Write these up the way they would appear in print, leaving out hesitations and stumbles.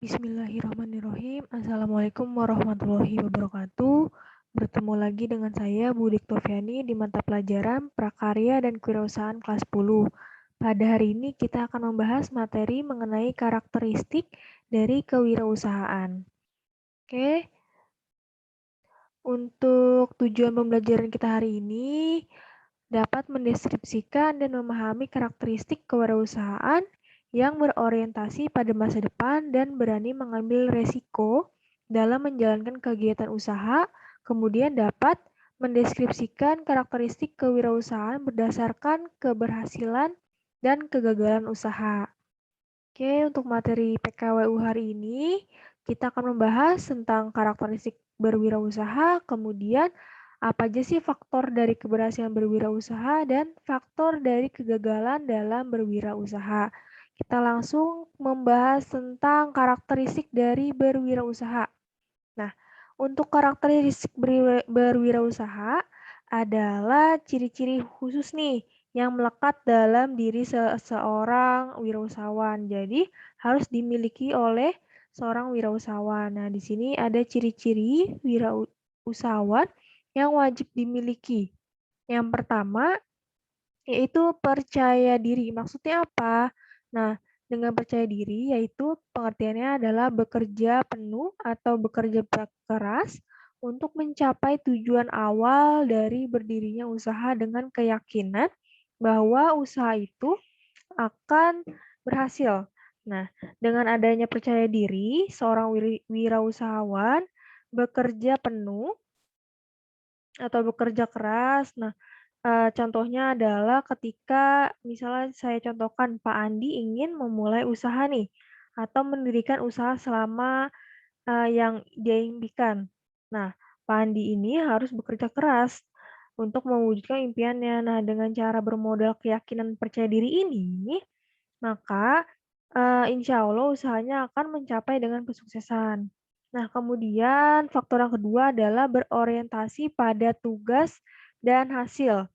Bismillahirrahmanirrahim. Assalamualaikum warahmatullahi wabarakatuh. Bertemu lagi dengan saya, Bu Diktoviani, di mata pelajaran Prakarya dan Kewirausahaan kelas 10. Pada hari ini kita akan membahas materi mengenai karakteristik dari kewirausahaan. Oke, untuk tujuan pembelajaran kita hari ini dapat mendeskripsikan dan memahami karakteristik kewirausahaan yang berorientasi pada masa depan dan berani mengambil resiko dalam menjalankan kegiatan usaha, kemudian dapat mendeskripsikan karakteristik kewirausahaan berdasarkan keberhasilan dan kegagalan usaha. Oke, untuk materi PKWU hari ini, kita akan membahas tentang karakteristik berwirausaha, kemudian apa aja sih faktor dari keberhasilan berwirausaha dan faktor dari kegagalan dalam berwirausaha. Kita langsung membahas tentang karakteristik dari berwirausaha. Nah, untuk karakteristik berwirausaha adalah ciri-ciri khusus nih yang melekat dalam diri seseorang wirausahawan. Jadi, harus dimiliki oleh seorang wirausahawan. Nah, di sini ada ciri-ciri wirausahawan yang wajib dimiliki. Yang pertama, yaitu percaya diri. Maksudnya apa? Nah, dengan percaya diri yaitu pengertiannya adalah bekerja penuh atau bekerja keras untuk mencapai tujuan awal dari berdirinya usaha dengan keyakinan bahwa usaha itu akan berhasil. Nah, dengan adanya percaya diri, seorang wirausahawan bekerja penuh atau bekerja keras. Nah, contohnya adalah ketika misalnya saya contohkan Pak Andi ingin memulai usaha nih, atau mendirikan usaha selama yang dia impikan. Nah, Pak Andi ini harus bekerja keras untuk mewujudkan impiannya. Nah, dengan cara bermodal keyakinan percaya diri ini, maka insya Allah usahanya akan mencapai dengan kesuksesan. Nah, kemudian faktor yang kedua adalah berorientasi pada tugas dan hasil.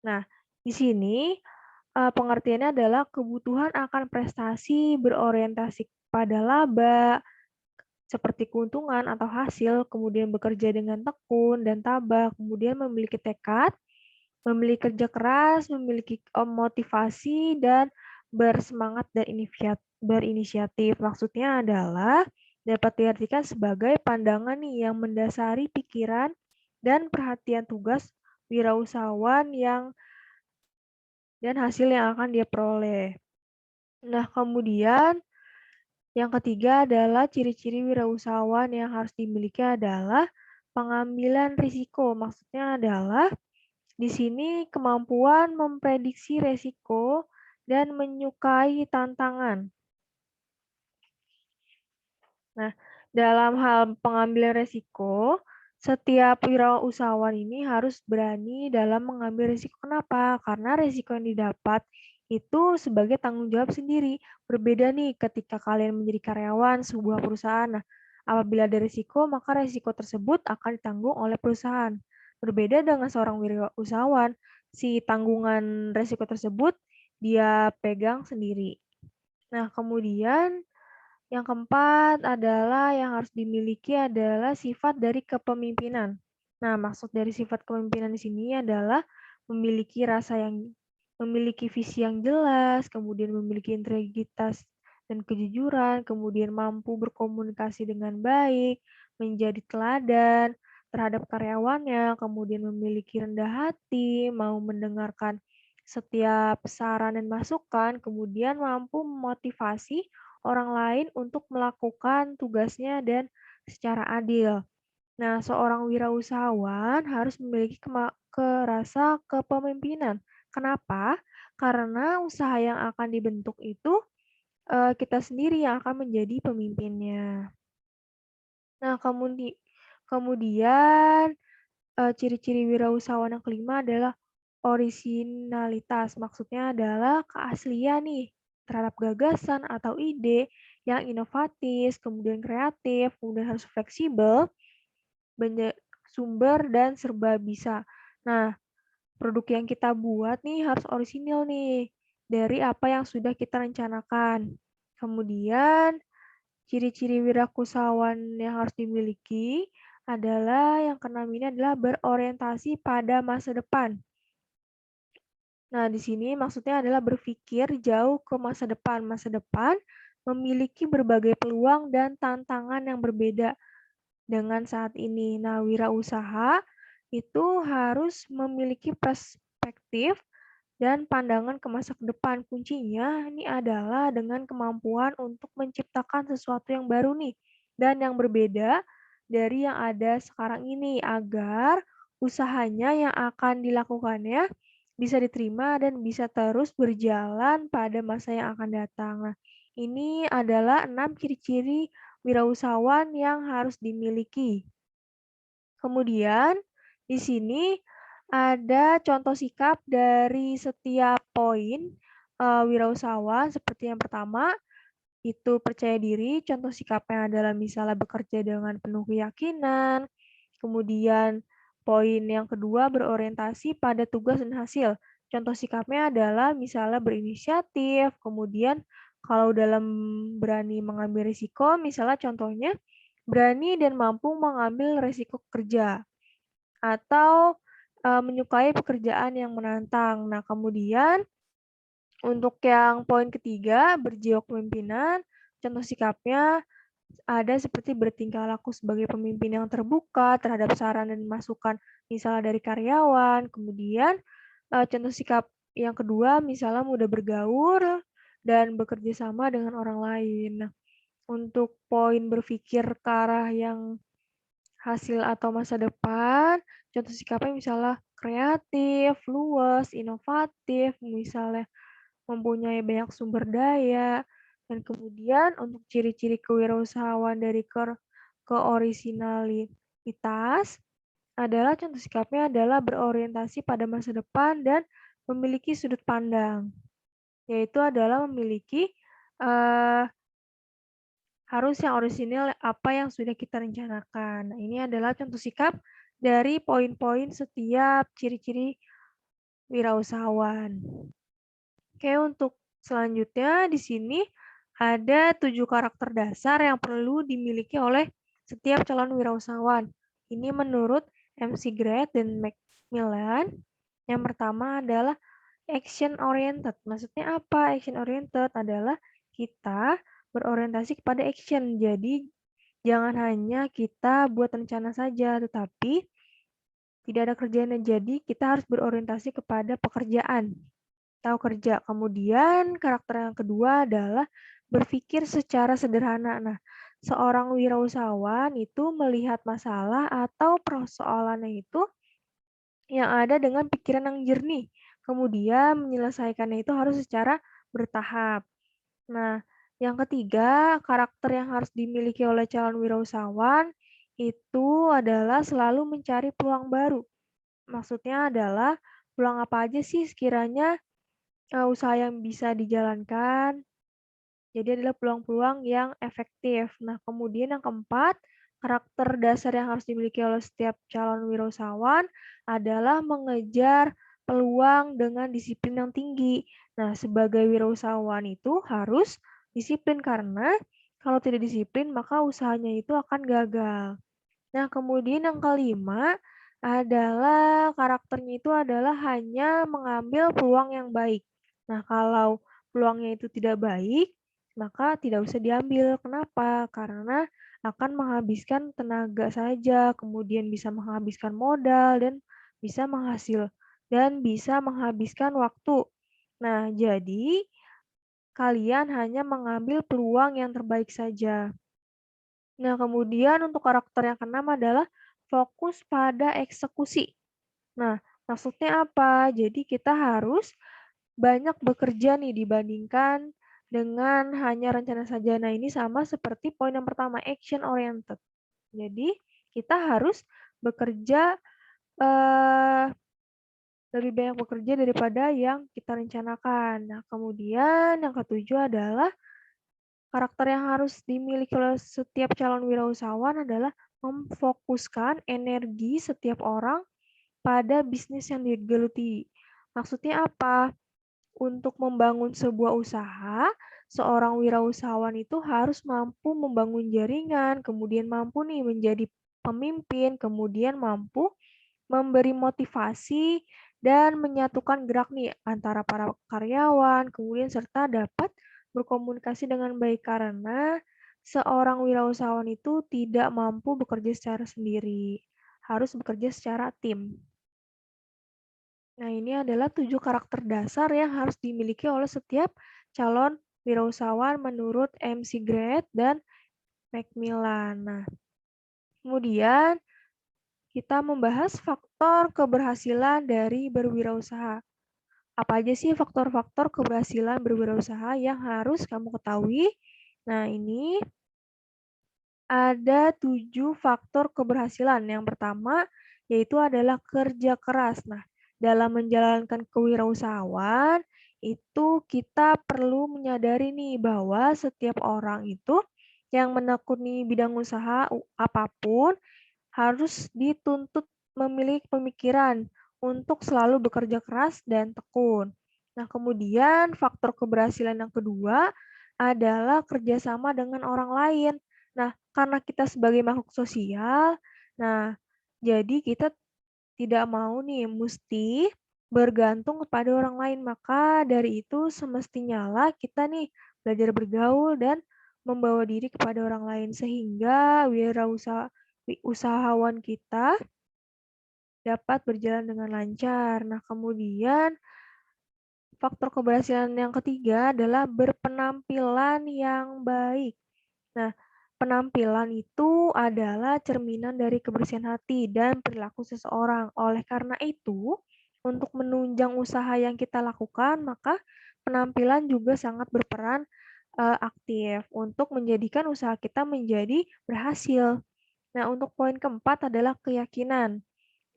Nah, di sini pengertiannya adalah kebutuhan akan prestasi berorientasi pada laba, seperti keuntungan atau hasil, kemudian bekerja dengan tekun dan tabah, kemudian memiliki tekad, memiliki kerja keras, memiliki motivasi, dan bersemangat dan berinisiatif. Maksudnya adalah dapat diartikan sebagai pandangan nih yang mendasari pikiran dan perhatian tugas wirausahawan dan hasil yang akan dia peroleh. Nah, kemudian yang ketiga adalah ciri-ciri wirausahawan yang harus dimiliki adalah pengambilan risiko. Maksudnya adalah di sini kemampuan memprediksi risiko dan menyukai tantangan. Nah, dalam hal pengambilan risiko, setiap wirausahawan ini harus berani dalam mengambil risiko. Kenapa? Karena risiko yang didapat itu sebagai tanggung jawab sendiri. Berbeda nih ketika kalian menjadi karyawan sebuah perusahaan. Nah, apabila ada risiko, maka risiko tersebut akan ditanggung oleh perusahaan. Berbeda dengan seorang wirausahawan, si tanggungan risiko tersebut dia pegang sendiri. Nah, kemudian yang keempat adalah yang harus dimiliki adalah sifat dari kepemimpinan. Nah, maksud dari sifat kepemimpinan di sini adalah memiliki visi yang jelas, kemudian memiliki integritas dan kejujuran, kemudian mampu berkomunikasi dengan baik, menjadi teladan terhadap karyawannya, kemudian memiliki rendah hati, mau mendengarkan setiap saran dan masukan, kemudian mampu memotivasi orang lain untuk melakukan tugasnya dan secara adil. Nah, seorang wirausahawan harus memiliki rasa kepemimpinan. Kenapa? Karena usaha yang akan dibentuk itu kita sendiri yang akan menjadi pemimpinnya. Nah, kemudian ciri-ciri wirausahawan yang kelima adalah orisinalitas. Maksudnya adalah keaslian nih terhadap gagasan atau ide yang inovatif, kemudian kreatif, kemudian harus fleksibel, banyak sumber dan serba bisa. Nah, produk yang kita buat nih harus orisinil nih dari apa yang sudah kita rencanakan. Kemudian Ciri-ciri wirausahawan yang harus dimiliki adalah yang keenam ini adalah berorientasi pada masa depan. Nah, di sini maksudnya adalah berpikir jauh ke masa depan. Masa depan memiliki berbagai peluang dan tantangan yang berbeda dengan saat ini. Nah, wirausaha itu harus memiliki perspektif dan pandangan ke masa depan. Kuncinya ini adalah dengan kemampuan untuk menciptakan sesuatu yang baru nih dan yang berbeda dari yang ada sekarang ini agar usahanya yang akan dilakukannya bisa diterima dan bisa terus berjalan pada masa yang akan datang. Nah, ini adalah 6 ciri-ciri wirausahawan yang harus dimiliki. Kemudian di sini ada contoh sikap dari setiap poin wirausahawan seperti yang pertama itu percaya diri, contoh sikapnya adalah misalnya bekerja dengan penuh keyakinan. Kemudian poin yang kedua berorientasi pada tugas dan hasil. Contoh sikapnya adalah misalnya berinisiatif, kemudian kalau dalam berani mengambil risiko, misalnya contohnya berani dan mampu mengambil risiko kerja atau menyukai pekerjaan yang menantang. Nah, kemudian untuk yang poin ketiga, berjiwa kepemimpinan, contoh sikapnya ada seperti bertingkah laku sebagai pemimpin yang terbuka terhadap saran dan masukan misalnya dari karyawan. Kemudian contoh sikap yang kedua misalnya mudah bergaul dan bekerja sama dengan orang lain. Nah, untuk poin berpikir ke arah yang hasil atau masa depan, contoh sikapnya misalnya kreatif, luas, inovatif, misalnya mempunyai banyak sumber daya, dan kemudian untuk ciri-ciri kewirausahaan dari keorisinalitas adalah contoh sikapnya adalah berorientasi pada masa depan dan memiliki sudut pandang, yaitu adalah memiliki uh, harus yang orisinil apa yang sudah kita rencanakan. Nah, ini adalah contoh sikap dari poin-poin setiap ciri-ciri wirausahawan. Oke, untuk selanjutnya di sini ada 7 karakter dasar yang perlu dimiliki oleh setiap calon wirausahawan. Ini menurut MC Grant dan Macmillan. Yang pertama adalah action oriented. Maksudnya apa? Action oriented adalah kita berorientasi kepada action. Jadi jangan hanya kita buat rencana saja, tetapi tidak ada kerjaan. Jadi kita harus berorientasi kepada pekerjaan. Tahu kerja. Kemudian karakter yang kedua adalah berpikir secara sederhana. Nah, seorang wirausahawan itu melihat masalah atau persoalannya itu yang ada dengan pikiran yang jernih. Kemudian menyelesaikannya itu harus secara bertahap. Nah, yang ketiga, karakter yang harus dimiliki oleh calon wirausahawan itu adalah selalu mencari peluang baru. Maksudnya adalah peluang apa aja sih sekiranya usaha yang bisa dijalankan. Jadi adalah peluang-peluang yang efektif. Nah, kemudian yang keempat, karakter dasar yang harus dimiliki oleh setiap calon wirausahawan adalah mengejar peluang dengan disiplin yang tinggi. Nah, sebagai wirausahawan itu harus disiplin karena kalau tidak disiplin maka usahanya itu akan gagal. Nah, kemudian yang kelima adalah karakternya itu adalah hanya mengambil peluang yang baik. Nah, kalau peluangnya itu tidak baik, maka tidak usah diambil. Kenapa? Karena akan menghabiskan tenaga saja, kemudian bisa menghabiskan modal dan bisa menghabiskan waktu. Nah, jadi kalian hanya mengambil peluang yang terbaik saja. Nah, kemudian untuk karakter yang keenam adalah fokus pada eksekusi. Nah, maksudnya apa? Jadi kita harus banyak bekerja nih dibandingkan dengan hanya rencana saja. Nah, ini sama seperti poin yang pertama, action oriented. Jadi, kita harus bekerja lebih banyak bekerja daripada yang kita rencanakan. Nah, kemudian yang ketujuh adalah karakter yang harus dimiliki oleh setiap calon wirausahawan adalah memfokuskan energi setiap orang pada bisnis yang digeluti. Maksudnya apa? Untuk membangun sebuah usaha, seorang wirausahawan itu harus mampu membangun jaringan, kemudian mampu nih menjadi pemimpin, kemudian mampu memberi motivasi dan menyatukan gerak nih antara para karyawan, kemudian serta dapat berkomunikasi dengan baik karena seorang wirausahawan itu tidak mampu bekerja secara sendiri, harus bekerja secara tim. Nah, ini adalah 7 karakter dasar yang harus dimiliki oleh setiap calon wirausahawan menurut McGrath dan Macmillan. Nah, kemudian kita membahas faktor keberhasilan dari berwirausaha. Apa aja sih faktor-faktor keberhasilan berwirausaha yang harus kamu ketahui? Nah, ini ada 7 faktor keberhasilan. Yang pertama, yaitu adalah kerja keras. Nah, dalam menjalankan kewirausahaan, itu kita perlu menyadari nih bahwa setiap orang itu yang menekuni bidang usaha apapun harus dituntut memiliki pemikiran untuk selalu bekerja keras dan tekun. Nah, kemudian faktor keberhasilan yang kedua adalah kerjasama dengan orang lain. Nah, karena kita sebagai makhluk sosial, nah, jadi kita tidak mau nih mesti bergantung kepada orang lain. Maka dari itu semestinya lah kita nih belajar bergaul dan membawa diri kepada orang lain sehingga usahawan kita dapat berjalan dengan lancar. Nah, kemudian faktor keberhasilan yang ketiga adalah berpenampilan yang baik. Nah, penampilan itu adalah cerminan dari kebersihan hati dan perilaku seseorang. Oleh karena itu, untuk menunjang usaha yang kita lakukan, maka penampilan juga sangat berperan aktif untuk menjadikan usaha kita menjadi berhasil. Nah, untuk poin keempat adalah keyakinan.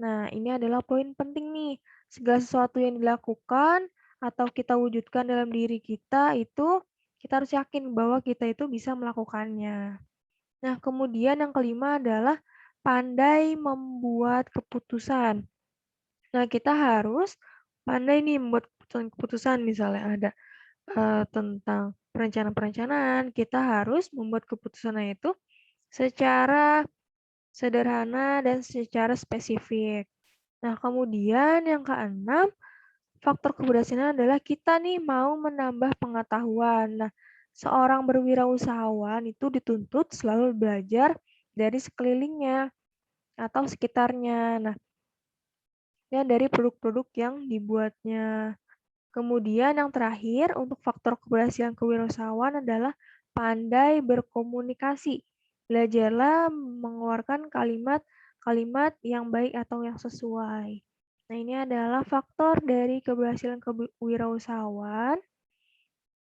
Nah, ini adalah poin penting nih. Segala sesuatu yang dilakukan atau kita wujudkan dalam diri kita itu kita harus yakin bahwa kita itu bisa melakukannya. Nah, kemudian yang kelima adalah pandai membuat keputusan. Nah, kita harus pandai nih membuat keputusan misalnya ada tentang perencanaan-perencanaan, kita harus membuat keputusannya itu secara sederhana dan secara spesifik. Nah, kemudian yang keenam, faktor keberhasilan adalah kita nih mau menambah pengetahuan. Nah, seorang berwirausahawan itu dituntut selalu belajar dari sekelilingnya atau sekitarnya. Nah, ya dari produk-produk yang dibuatnya. Kemudian yang terakhir untuk faktor keberhasilan kewirausahaan adalah pandai berkomunikasi. Belajarlah mengeluarkan kalimat-kalimat yang baik atau yang sesuai. Nah, ini adalah faktor dari keberhasilan kewirausahaan.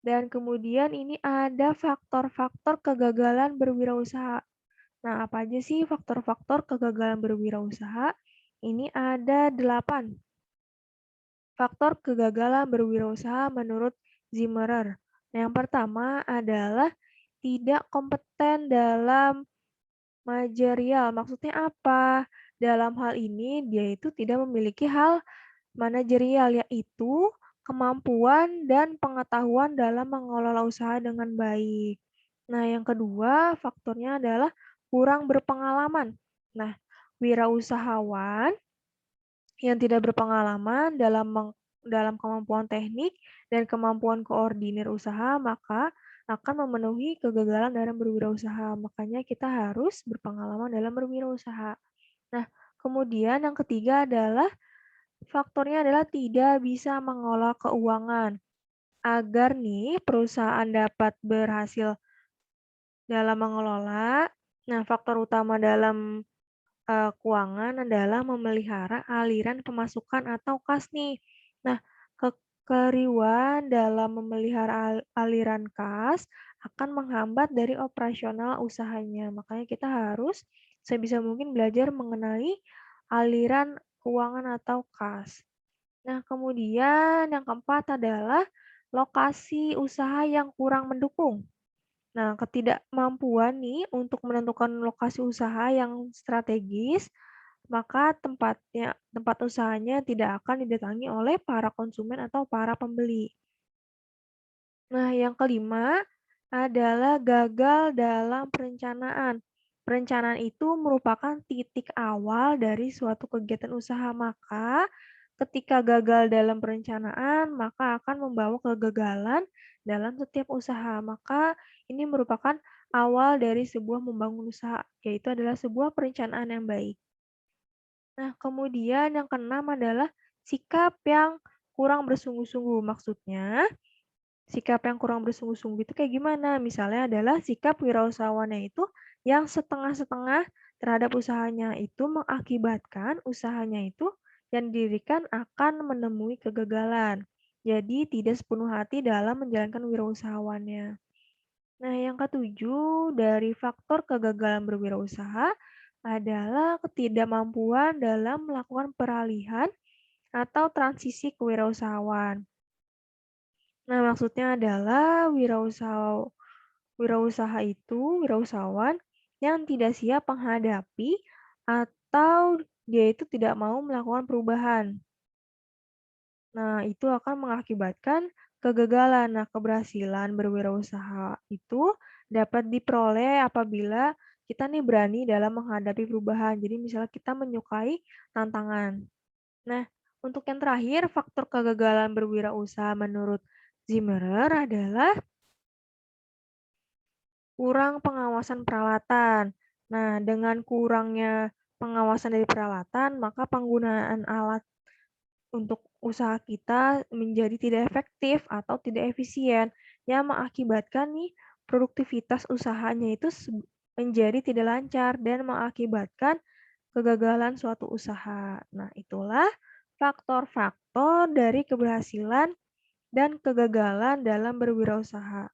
Dan kemudian ini ada faktor-faktor kegagalan berwirausaha. Nah, apa aja sih faktor-faktor kegagalan berwirausaha? Ini ada 8. Faktor kegagalan berwirausaha menurut Zimmerer. Nah, yang pertama adalah tidak kompeten dalam manajerial. Maksudnya apa? Dalam hal ini, dia itu tidak memiliki hal manajerial, yaitu kemampuan dan pengetahuan dalam mengelola usaha dengan baik. Nah, yang kedua, faktornya adalah kurang berpengalaman. Nah, wirausahawan yang tidak berpengalaman dalam kemampuan teknik dan kemampuan koordinir usaha, maka akan memenuhi kegagalan dalam berwirausaha. Makanya kita harus berpengalaman dalam berwirausaha. Nah, kemudian yang ketiga adalah faktornya adalah tidak bisa mengolah keuangan. Agar nih perusahaan dapat berhasil dalam mengelola, nah faktor utama dalam keuangan adalah memelihara aliran pemasukan atau kas nih. Nah, kekeliruan dalam memelihara aliran kas akan menghambat dari operasional usahanya. Makanya kita harus sebisa mungkin belajar mengenai aliran keuangan atau kas. Nah, kemudian yang keempat adalah lokasi usaha yang kurang mendukung. Nah, ketidakmampuan nih untuk menentukan lokasi usaha yang strategis, maka tempat usahanya tidak akan didatangi oleh para konsumen atau para pembeli. Nah, yang kelima adalah gagal dalam perencanaan. Perencanaan itu merupakan titik awal dari suatu kegiatan usaha, maka ketika gagal dalam perencanaan, maka akan membawa kegagalan dalam setiap usaha. Maka ini merupakan awal dari sebuah membangun usaha, yaitu adalah sebuah perencanaan yang baik. Nah, kemudian yang keenam adalah sikap yang kurang bersungguh-sungguh. Maksudnya, sikap yang kurang bersungguh-sungguh itu kayak gimana? Misalnya adalah sikap wirausahawannya itu yang setengah-setengah terhadap usahanya itu mengakibatkan usahanya itu yang didirikan akan menemui kegagalan. Jadi tidak sepenuh hati dalam menjalankan wirausahawannya. Nah, yang ketujuh dari faktor kegagalan berwirausaha adalah ketidakmampuan dalam melakukan peralihan atau transisi kewirausahaan. Nah, maksudnya adalah wirausaha itu wirausahawan yang tidak siap menghadapi atau dia itu tidak mau melakukan perubahan. Nah, itu akan mengakibatkan kegagalan. Nah, keberhasilan berwirausaha itu dapat diperoleh apabila kita nih berani dalam menghadapi perubahan. Jadi misalnya kita menyukai tantangan. Nah, untuk yang terakhir, faktor kegagalan berwirausaha menurut Zimmerer adalah kurang pengawasan peralatan. Nah, dengan kurangnya pengawasan dari peralatan, maka penggunaan alat untuk usaha kita menjadi tidak efektif atau tidak efisien, yang mengakibatkan nih produktivitas usahanya itu menjadi tidak lancar dan mengakibatkan kegagalan suatu usaha. Nah, itulah faktor-faktor dari keberhasilan dan kegagalan dalam berwirausaha.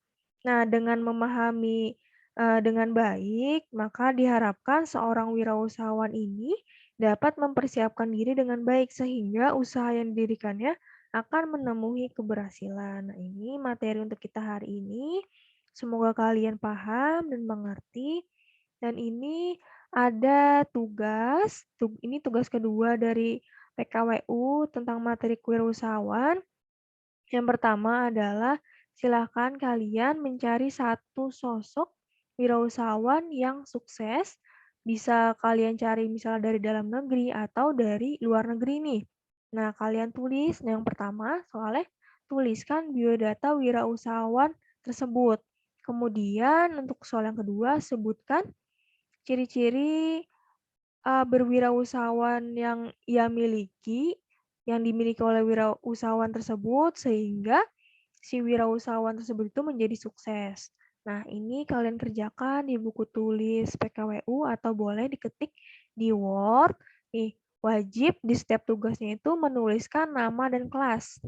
Nah, dengan memahami dengan baik, maka diharapkan seorang wirausahawan ini dapat mempersiapkan diri dengan baik sehingga usaha yang didirikannya akan menemui keberhasilan. Nah, ini materi untuk kita hari ini. Semoga kalian paham dan mengerti. Dan ini ada tugas, ini tugas kedua dari PKWU tentang materi kewirausahaan. Yang pertama adalah silakan kalian mencari satu sosok wirausahawan yang sukses. Bisa kalian cari misalnya dari dalam negeri atau dari luar negeri nih. Nah, kalian tulis yang pertama soalnya tuliskan biodata wirausahawan tersebut. Kemudian untuk soal yang kedua sebutkan ciri-ciri berwirausahawan yang ia miliki, yang dimiliki oleh wirausahawan tersebut, sehingga si wirausahawan tersebut itu menjadi sukses. Nah, ini kalian kerjakan di buku tulis PKWU atau boleh diketik di Word. Nih, wajib di setiap tugasnya itu menuliskan nama dan kelas.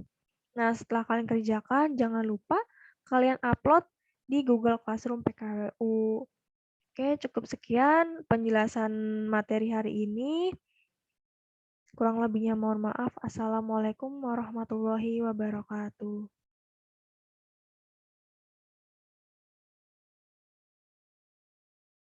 Nah, setelah kalian kerjakan, jangan lupa kalian upload di Google Classroom PKWU. Oke, cukup sekian penjelasan materi hari ini. Kurang lebihnya mohon maaf. Assalamualaikum warahmatullahi wabarakatuh.